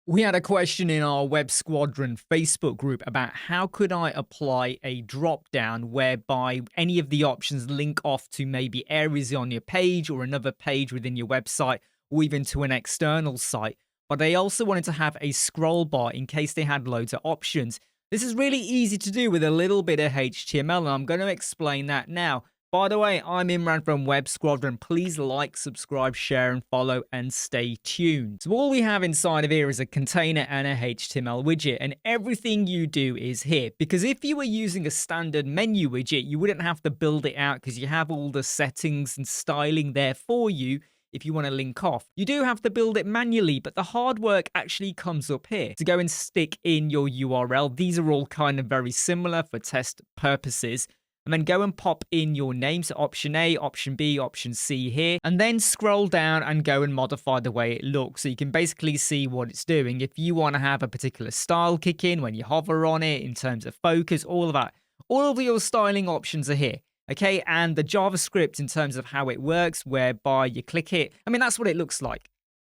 We had a question in our Web Squadron Facebook group about how could I apply a drop down whereby any of the options link off to maybe areas on your page or another page within your website or even to an external site. But they also wanted to have a scroll bar in case they had loads of options. This is really easy to do with a little bit of HTML, and I'm going to explain that now. By the way, I'm Imran from Web Squadron. Please like, subscribe, share, and follow, and stay tuned. So all we have inside of here is a container and a HTML widget, and everything you do is here. Because if you were using a standard menu widget, you wouldn't have to build it out because you have all the settings and styling there for you if you want to link off. You do have to build it manually, but the hard work actually comes up here to go and stick in your URL. These are all kind of very similar for test purposes. And then go and pop in your name, so option A, option B, option C here, and then scroll down and go and modify the way it looks. So you can basically see what it's doing. If you want to have a particular style kick in when you hover on it in terms of focus, all of that, all of your styling options are here. Okay, and the JavaScript in terms of how it works, whereby you click it, I mean, that's what it looks like.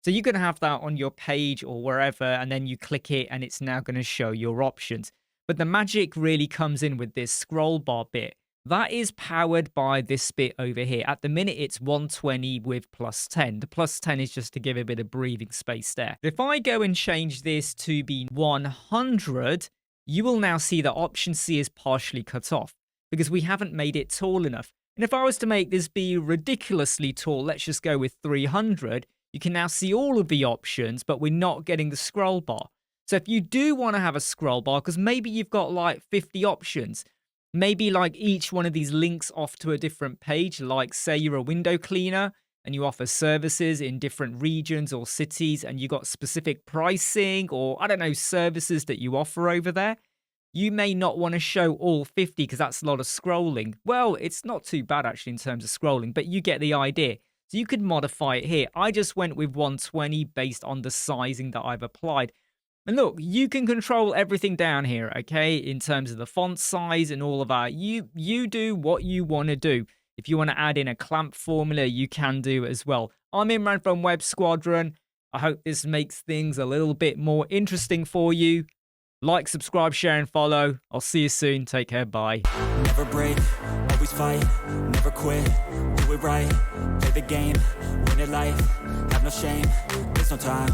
So you can have that on your page or wherever, and then you click it and it's now going to show your options. But the magic really comes in with this scroll bar bit. That is powered by this bit over here. At the minute, it's 120 with +10. The +10 is just to give a bit of breathing space there. If I go and change this to be 100, you will now see that option C is partially cut off because we haven't made it tall enough. And if I was to make this be ridiculously tall, let's just go with 300, you can now see all of the options, but we're not getting the scroll bar. So if you do want to have a scroll bar, because maybe you've got like 50 options, maybe like each one of these links off to a different page, like say you're a window cleaner and you offer services in different regions or cities and you got specific pricing or, I don't know, services that you offer over there. You may not want to show all 50 because that's a lot of scrolling. Well, it's not too bad actually in terms of scrolling, but you get the idea. So you could modify it here. I just went with 120 based on the sizing that I've applied. And look, you can control everything down here, okay, in terms of the font size and all of that. You do what you want to do. If you want to add in a clamp formula, you can do as well. I'm Imran from Web Squadron. I hope this makes things a little bit more interesting for you. Like, subscribe, share, and follow. I'll see you soon. Take care. Bye. Never break, always fight, never quit, do it right, play the game, win it life, have no shame, there's no time.